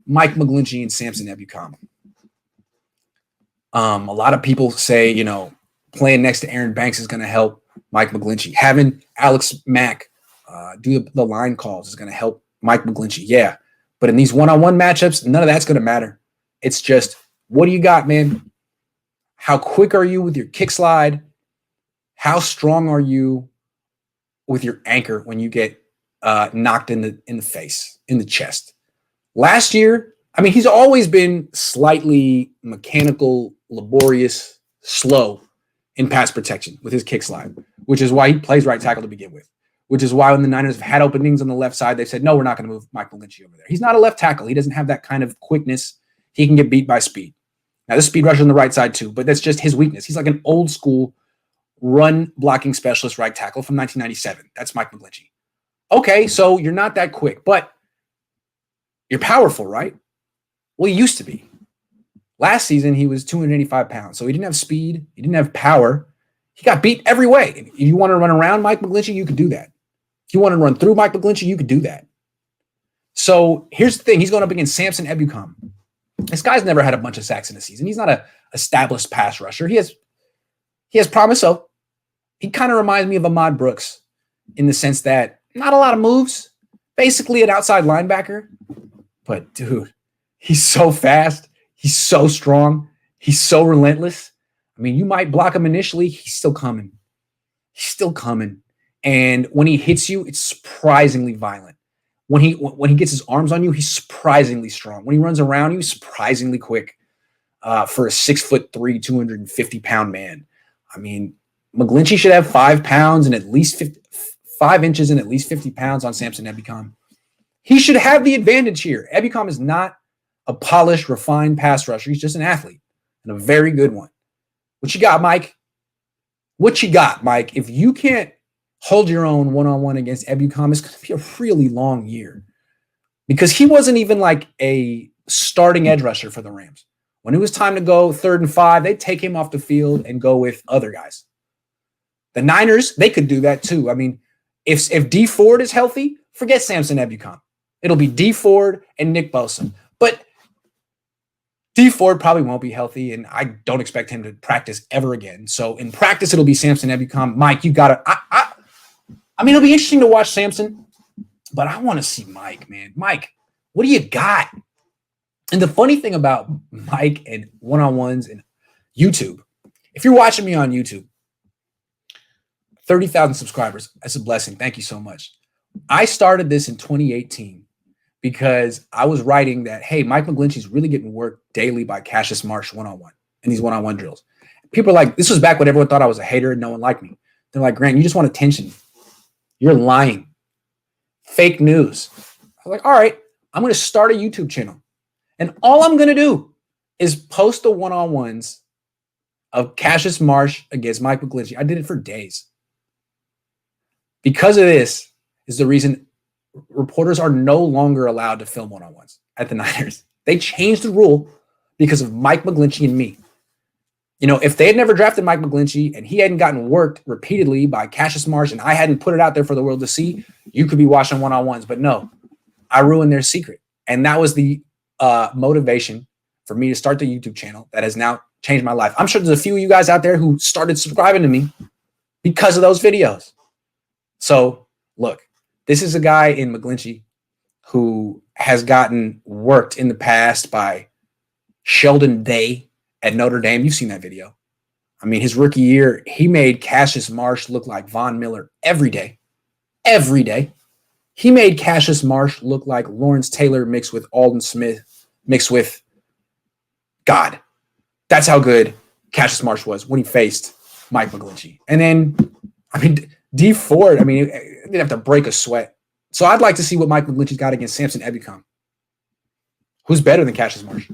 Mike McGlinchey and Samson Ebukam. A lot of people say, playing next to Aaron Banks is going to help Mike McGlinchey. Having Alex Mack do the line calls is going to help Mike McGlinchey. Yeah. But in these one-on-one matchups, none of that's going to matter. It's just, what do you got, man? How quick are you with your kick slide? How strong are you with your anchor when you get knocked in the face, in the chest? Last year, he's always been slightly mechanical, laborious, slow in pass protection with his kick slide, which is why he plays right tackle to begin with, which is why when the Niners have had openings on the left side, they've said, no, we're not going to move Mike McGlinchey over there. He's not a left tackle. He doesn't have that kind of quickness. He can get beat by speed. Now, there's speed rusher on the right side too, but that's just his weakness. He's like an old school run blocking specialist right tackle from 1997. That's Mike McGlinchey. Okay, so you're not that quick, but you're powerful, right? Well, he used to be. Last season, he was 285 pounds, so he didn't have speed. He didn't have power. He got beat every way. If you want to run around Mike McGlinchey, you could do that. If you want to run through Mike McGlinchey, you could do that. So here's the thing. He's going up against Samson Ebukam. This guy's never had a bunch of sacks in a season. He's not an established pass rusher. He has promise, so he kind of reminds me of Ahmad Brooks in the sense that not a lot of moves, basically an outside linebacker. But, dude, he's so fast. He's so strong. He's so relentless. You might block him initially. He's still coming. He's still coming. And when he hits you, it's surprisingly violent. When he gets his arms on you, he's surprisingly strong. When he runs around you, he's surprisingly quick for a 6'3", 250-pound man. McGlinchey should have 5 pounds and at least 5 inches and at least 50 pounds on Samson Ebukam. He should have the advantage here. Ebukam is not a polished, refined pass rusher. He's just an athlete and a very good one. What you got, Mike? What you got, Mike? If you can't hold your own one-on-one against Ebukam, it's going to be a really long year because he wasn't even like a starting edge rusher for the Rams. When it was time to go 3rd and 5, they'd take him off the field and go with other guys. The Niners, they could do that too. If D Ford is healthy, forget Samson Ebukam. It'll be D Ford and Nick Bosa. But D Ford probably won't be healthy, and I don't expect him to practice ever again. So in practice, it'll be Samson Ebukam. Mike, you got to it'll be interesting to watch Samson, but I want to see Mike, man. Mike, what do you got? And the funny thing about Mike and one-on-ones and YouTube, if you're watching me on YouTube, 30,000 subscribers, that's a blessing. Thank you so much. I started this in 2018 because I was writing that, hey, Mike McGlinchey's really getting worked daily by Cassius Marsh one-on-one in these one-on-one drills. People are like, this was back when everyone thought I was a hater and no one liked me. They're like, Grant, you just want attention. You're lying. Fake news. I was like, all right, I'm going to start a YouTube channel. And all I'm going to do is post the one-on-ones of Cassius Marsh against Mike McGlinchey. I did it for days. Because of this is the reason reporters are no longer allowed to film one-on-ones at the Niners. They changed the rule because of Mike McGlinchey and me. If they had never drafted Mike McGlinchey and he hadn't gotten worked repeatedly by Cassius Marsh and I hadn't put it out there for the world to see, you could be watching one-on-ones. But no, I ruined their secret. And that was the motivation for me to start the YouTube channel that has now changed my life. I'm sure there's a few of you guys out there who started subscribing to me because of those videos. So, look, this is a guy in McGlinchey who has gotten worked in the past by Sheldon Day at Notre Dame. You've seen that video. His rookie year, he made Cassius Marsh look like Von Miller every day. Every day. He made Cassius Marsh look like Lawrence Taylor mixed with Alden Smith, mixed with God. That's how good Cassius Marsh was when he faced Mike McGlinchey. And then, D Ford, he didn't have to break a sweat. So I'd like to see what Mike McGlinchey's got against Samson Ebukam. Who's better than Cassius Marsh?